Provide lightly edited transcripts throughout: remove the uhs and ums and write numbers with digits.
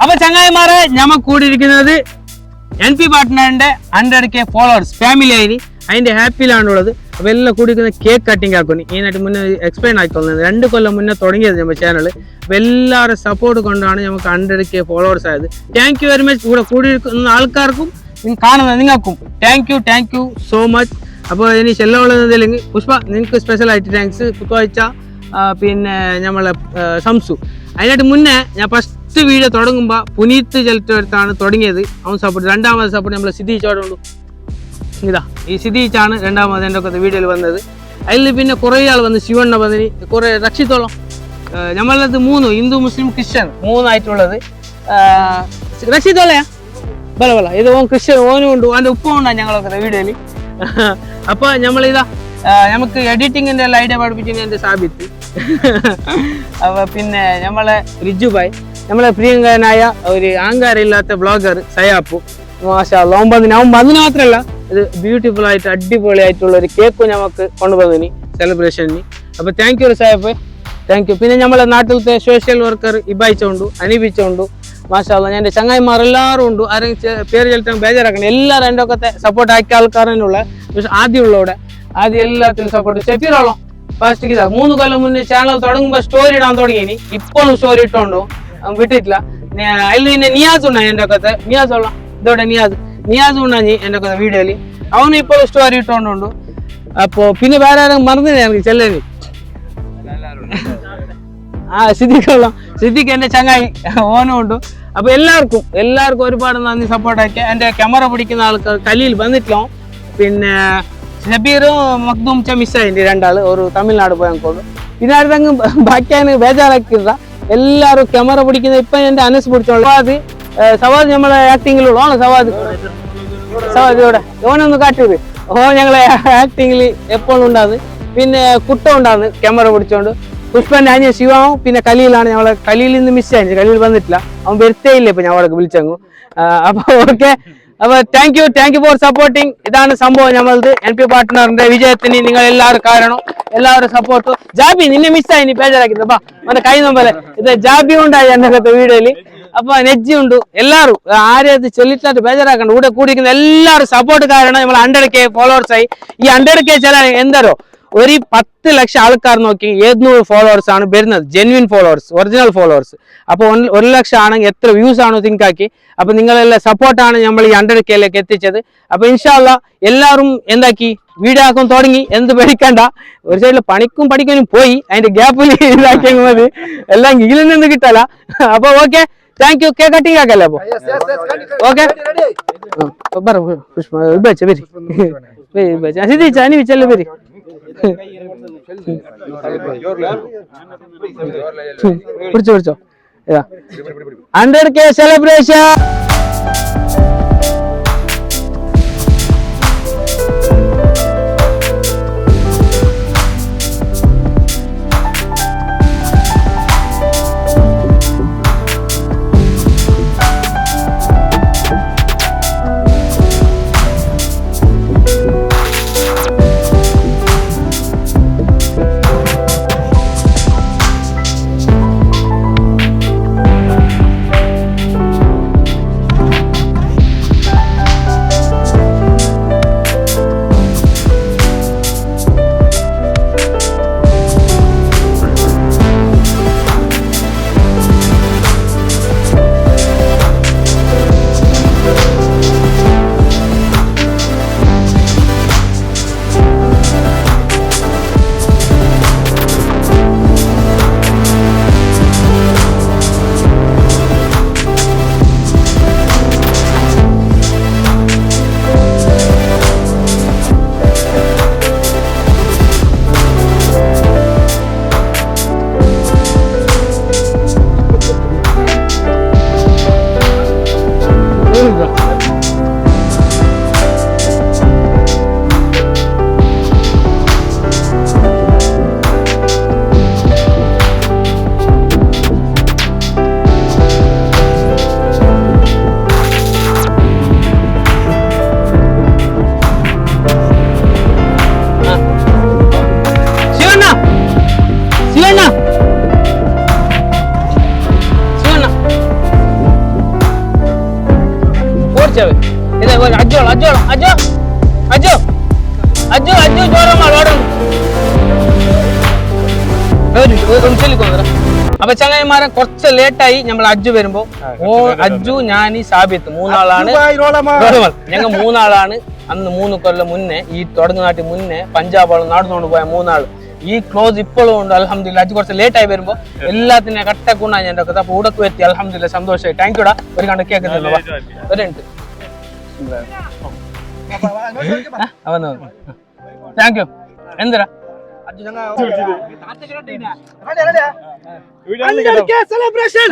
അപ്പൊ ചങ്ങായിമാരെ ഞമ്മ കൂടിയിരിക്കുന്നത് NP പാർട്ട്ണറിന്റെ 100K ഫോളോവേഴ്സ് ഫാമിലി ആയി അതിന്റെ ഹാപ്പിയിലാണുള്ളത്. അപ്പോൾ എല്ലാം കൂടിയിരിക്കുന്ന കേക്ക് കട്ടിങ് ആക്കുന്നു. ഇതിനായിട്ട് മുന്നേ എക്സ്പ്ലെയിൻ ആയിക്കൊള്ളുന്നത് 2 കൊല്ലം മുന്നേ തുടങ്ങിയത് നമ്മുടെ ചാനൽ. അപ്പോൾ എല്ലാവരുടെ സപ്പോർട്ട് കൊണ്ടാണ് നമുക്ക് 100K ഫോളോവേഴ്സ് ആയത്. Thank you very much. ഇവിടെ കൂടിയിരിക്കുന്ന ആൾക്കാർക്കും കാണുന്ന നിങ്ങൾക്കും താങ്ക് യു സോ മച്ച്. അപ്പോൾ ഇനി ചെല്ലമുള്ളതില്ലെങ്കിൽ പുഷ്പ നിനക്ക് സ്പെഷ്യലായിട്ട് താങ്ക്സ്. പുത്തുവാഴ്ച പിന്നെ നമ്മളെ സംസു. അതിനായിട്ട് മുന്നേ ഞാൻ ഫസ്റ്റ് വീഡിയോ തുടങ്ങുമ്പോൾ പുനീത്ത് ചെലുത്താണ് തുടങ്ങിയത്. അവൻ സപ്പോർട്ട്. രണ്ടാമത് സപ്പോർട്ട് നമ്മളെ സിദ്ധീച്ചോടുള്ളൂ. ഇതാ ഈ സിദ്ധീച്ചാണ് രണ്ടാമത് എൻ്റെ ഒക്കെ വീഡിയോയിൽ വന്നത്. അതിൽ പിന്നെ കുറേ ആൾ വന്ന് ശിവണ്ണ വന്നിന് കുറേ രക്ഷിത്തോളം. നമ്മളത് 3 ഹിന്ദു മുസ്ലിം ക്രിസ്ത്യൻ 3 ആയിട്ടുള്ളത്. രക്ഷിത്തോളയാ ബല ഇത് ഓൻ ക്രിസ്ത്യൻ ഓനും ഉണ്ട് അവൻ്റെ ഉപ്പ ഉണ്ടാകും ഞങ്ങളൊക്കെ വീഡിയോയിൽ. അപ്പോൾ നമ്മളിതാ നമുക്ക് എഡിറ്റിങ്ങിൻ്റെ എല്ലാം ഐഡിയ പഠിപ്പിച്ചിട്ട് എൻ്റെ സാബിത്ത്. അപ്പോൾ പിന്നെ നമ്മളെ റിജുഭായ്, നമ്മളെ പ്രിയങ്കരനായ ഒരു ആങ്കാരമില്ലാത്ത ബ്ലോഗർ സയാപ്പു. മാഷാ അല്ലാഹ് അവൻ വന്നിന് മാത്രമല്ല ഇത് ബ്യൂട്ടിഫുൾ ആയിട്ട് അടിപൊളിയായിട്ടുള്ള ഒരു കേക്കും നമുക്ക് കൊണ്ടുവന്നിനി സെലിബ്രേഷന്. അപ്പോൾ താങ്ക് യു സായപ്പ്, താങ്ക് യു. പിന്നെ നമ്മളെ നാട്ടിലത്തെ സോഷ്യൽ വർക്കർ ഇബായിച്ചുകൊണ്ടു അനീപിച്ചുകൊണ്ടു മാഷാ അല്ലാഹ്. ഞാൻ എൻ്റെ ചങ്ങായിമാർ എല്ലാവരും ഉണ്ട്. ആരെങ്കിലും പേര് ചെലുത്താൻ ബേജാറാക്കണം. എല്ലാവരും എൻ്റെ ഒക്കെ സപ്പോർട്ട് ആക്കിയ ആൾക്കാരനുള്ള പക്ഷെ ആദ്യം എല്ലാത്തിനും സപ്പോർട്ട്. ഷെഫീറോളം ഫസ്റ്റ് ഇതാ 3 കൊല്ലം മുന്നേ ചാനൽ തുടങ്ങുമ്പോൾ സ്റ്റോറി ഇടാൻ തുടങ്ങിനി. ഇപ്പോഴും സ്റ്റോറി ഇട്ടോണ്ടോ വിട്ടിട്ടില്ല. അതിൽ പിന്നെ നിയാസ് ഉണ്ടായി എൻ്റെ ഒക്കെ നിയാസോളാം ഇതോടെ നിയാസ് ഉണ്ടായി എൻ്റെ ഒക്കെ വീഡിയോയിൽ. അവനും ഇപ്പോൾ സ്റ്റോറി ഇട്ടോണ്ടുണ്ട്. അപ്പോൾ പിന്നെ വേറെ ആരും മറന്നില്ല എനിക്ക് ചെല്ലേന്. സിദ്ദിഖോളാം സിദ്ദിഖ് എൻ്റെ ചങ്ങായി ഓനും ഉണ്ട്. അപ്പോൾ എല്ലാവർക്കും ഒരുപാട് നന്ദി സപ്പോർട്ടാക്കി. എൻ്റെ ക്യാമറ പിടിക്കുന്ന ആൾക്കാർ കലിയിൽ വന്നിട്ടില്ല. പിന്നെ ഷബീറും മഖ്ദൂം മിസ്സായിട്ടുണ്ട് 2 ആൾ. ഒരു തമിഴ്നാട് പോയാൽ പിന്നെ അടുത്തങ്ങ് ബാക്കിയാണ് ബേജാറാക്കില്ല. എല്ലാവരും ക്യാമറ പിടിക്കുന്ന ഇപ്പം എൻ്റെ അനസ് പിടിച്ചോളൂ. സവാദ് നമ്മളെ ആക്ടിങ്ങിലുള്ള സവാദ് ഇവിടെ ഓനൊന്ന് കാട്ടിയത് ഞങ്ങളെ ആക്ടിങ്ങിൽ എപ്പോഴും ഉണ്ടാകുന്നത്. പിന്നെ കുട്ട ഉണ്ടാകുന്നത് ക്യാമറ പിടിച്ചോണ്ട്. പുഷ്പൻ്റെ അനിയ ശിവാവും പിന്നെ കലിയിലാണ്. ഞങ്ങളെ കലിയിൽ നിന്ന് മിസ്സായി. കലിയിൽ വന്നിട്ടില്ല. അവൻ വരുത്തേ ഇല്ല. ഇപ്പം ഞാൻ അവിടെ വിളിച്ചങ്ങു. അപ്പോൾ ഓക്കെ. അപ്പോൾ താങ്ക് യു ഫോർ സപ്പോർട്ടിങ്. ഇതാണ് സംഭവം. നമ്മളത് NP പാർട്ട്ണറിന്റെ വിജയത്തിന് നിങ്ങൾ എല്ലാവരും കാരണം. എല്ലാവരും സപ്പോർട്ട്. ജാബി നിന്നെ മിസ്സായി നീ ബേജാറാക്കിയത്. അപ്പാ മറ്റേ കൈ നോമ്പല്ലേ ഇത് ജാബി ഉണ്ടായി എന്നൊക്കെ വീഡിയോയിൽ. അപ്പൊ നെജ്ജി ഉണ്ട്. എല്ലാവരും ആരെയത് ചൊല്ലിട്ടായിട്ട് ബേജാറാക്കണ്ട. കൂടെ കൂടിയിരിക്കുന്ന എല്ലാവരും സപ്പോർട്ട് കാരണം നമ്മൾ 100K ഫോളോവേഴ്സ് ആയി. ഈ 100K ചില എന്തോ ഒരു 10 ലക്ഷം ആൾക്കാർ നോക്കി 700 ഫോളോവേഴ്സ് ആണ് വരുന്നത്. Genuine followers, original followers. അപ്പോൾ 1 ലക്ഷം ആണെങ്കിൽ എത്ര വ്യൂസ് ആണോ തിങ്കാക്കി. അപ്പൊ നിങ്ങളെല്ലാം സപ്പോർട്ടാണ് നമ്മൾ ഈ 100Kയിലേക്ക് എത്തിച്ചത്. അപ്പൊ ഇൻഷാ അല്ലാഹ് എല്ലാവരും എന്താക്കി വീഡിയോ ആക്കാൻ തുടങ്ങി. എന്ത് പേടിക്കണ്ട. ഒരു സൈഡിൽ പണിക്കും പഠിക്കാനും പോയി അതിന്റെ ഗ്യാപ്പിൽ ഇതാക്കിയാൽ മതി. എല്ലാം കീഴിൽ നിന്ന് കിട്ടല. അപ്പൊ okay thank you. Cake cutting ആക്കല്ലേ? അപ്പൊ ഓക്കെ സിദ്ധിച്ച അനിവിച്ചല്ലേ പേര് പിടിച്ചോ. 100K celebration. പിടിച്ചാൽ ഇത് അജ്ജോളം അജ്ജോളം അജ്ജോ അജ്ജോ അജ്ജു അജ്ജു ചോരമാടോടും ചൊല്ലിക്കൊന്നറ. അപ്പൊ ചങ്ങായിമാരെ കുറച്ച് ലേറ്റായി നമ്മൾ അജ്ജു വരുമ്പോ അജ്ജു ഞാനീ സാബിത്ത് മൂന്നാളാണ് ഞങ്ങൾ മൂന്നാളാണ്. അന്ന് 3 കൊല്ലം മുന്നേ ഈ തുടങ്ങുനാട്ടി മുന്നേ പഞ്ചാബോളം നടന്നുകൊണ്ട് പോയ മൂന്നാള്. ഈ ക്ലോസ് ഇപ്പോഴും ഉണ്ട്. അൽഹംദുലില്ലാ അജ്ജു കുറച്ച് ലേറ്റ് ആയി വരുമ്പോ എല്ലാത്തിനെ കട്ടക്കൊണ്ടാ ഞാൻ അപ്പൊ ഉടക്ക് എത്തി. അൽഹംദുലില്ലാ സന്തോഷമായി. താങ്ക് യുടാ. ഒരു കണ്ട് കേൾക്കുന്നുണ്ടോ ഒരുണ്ട് താങ്ക് യു. എന്തിനാ സെലിബ്രേഷൻ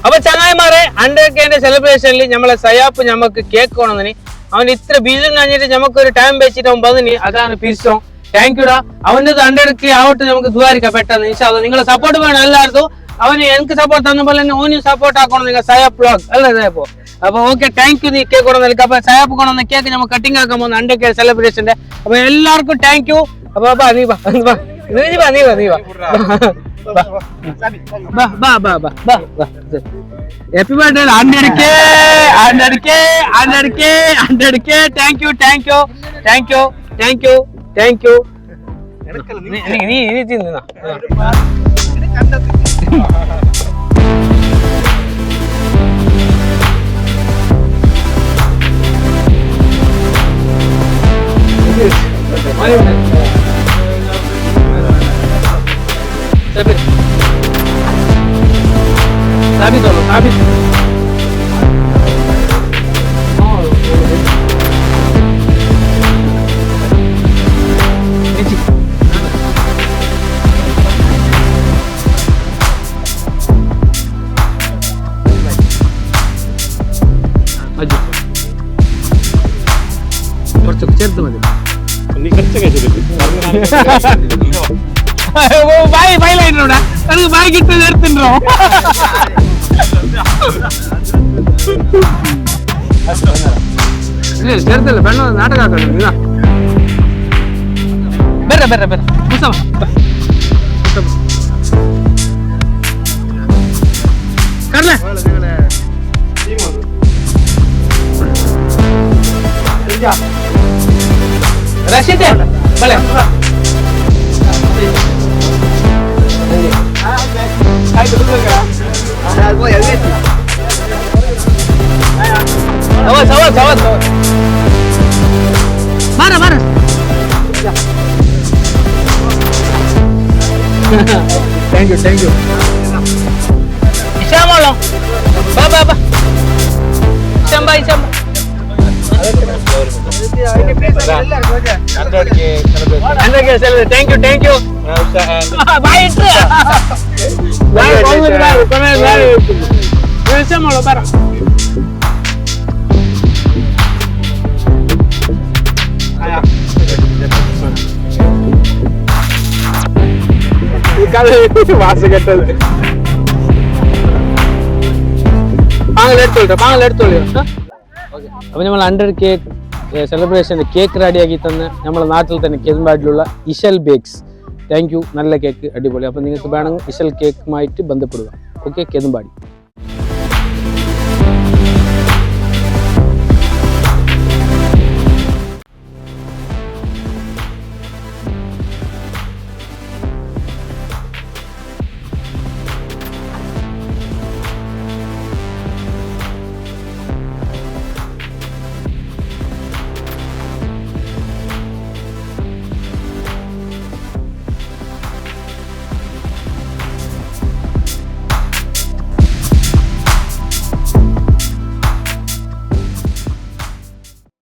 അപ്പൊ ചങ്ങായിമാരെ 100K സെലിബ്രേഷനിൽ നമ്മളെ സയാപ്പ് നമുക്ക് കേക്ക് കൊണ്ടുവന്നിന്. അവൻ ഇത്ര ബിസി കഴിഞ്ഞിട്ട് നമുക്ക് ഒരു ടൈം വെച്ചിട്ട് അവൻ വന്നിന്. അതാണ് പിരിച്ചോ. താങ്ക് യുടാ. അവൻ്റെ 100K ആവട്ടെ നമുക്ക് ദ്വാരിക്കാം പെട്ടെന്ന്. ഇൻഷാല്ലാ നിങ്ങളെ സപ്പോർട്ട് വേണം എല്ലാവർക്കും. അവന് എനിക്ക് സപ്പോർട്ട് തന്ന പോലെ തന്നെ ഓനും സപ്പോർട്ട് ആക്കണം. നിങ്ങൾ സയാപ്പ് വ്ലോഗ് അല്ലേ സയാപ്പോ? അപ്പൊ ഓക്കെ താങ്ക് യു. നീ കേക്ക് കൊണ്ടുവന്നില്ല. അപ്പൊ സയാപ്പ് കൊണ്ടുവന്ന കേക്ക് നമുക്ക് കട്ടിങ് ആക്കാൻ പോകുന്ന 100K സെലിബ്രേഷന്റെ. അപ്പൊ എല്ലാവർക്കും താങ്ക് യു. അപ്പൊ നീ വാ നീ വാ നീ വാ നീ വാ Happy birthday 100K 100K 100K 100K. Thank you thank you thank you thank you thank you. നീ തിന്നാ Sabi solo, sabi. Aju. Korchuk cerdu made. Ni korchuk kaise detu? Oh, bye line roda. Anu bye kittu nertindro. ചേർത്തല്ല പെണ്ണ നാടകാക്കണം ബെറ ബെറ ബെറ മുസമ കർലെ റഷീദ് ബലെ Sawat. Mana? Thank you. Isam lo. Ba. Isam. 100K celebrate. Thank you. Bye. Bye. Isam lo para. വാസ് കെട്ടത് അപ്പൊ നമ്മൾ 100K സെലിബ്രേഷന്റെ cake റെഡിയാക്കി തന്ന് നമ്മളെ നാട്ടിൽ തന്നെ കേതുമ്പാടിലുള്ള ഇശൽ ബേക്സ്. Thank you. നല്ല കേക്ക് അടിപൊളി. അപ്പൊ നിങ്ങൾക്ക് വേണമെങ്കിൽ ഇശൽ കേക്കുമായിട്ട് ബന്ധപ്പെടുക. ഓക്കെ കേതുമ്പാടി.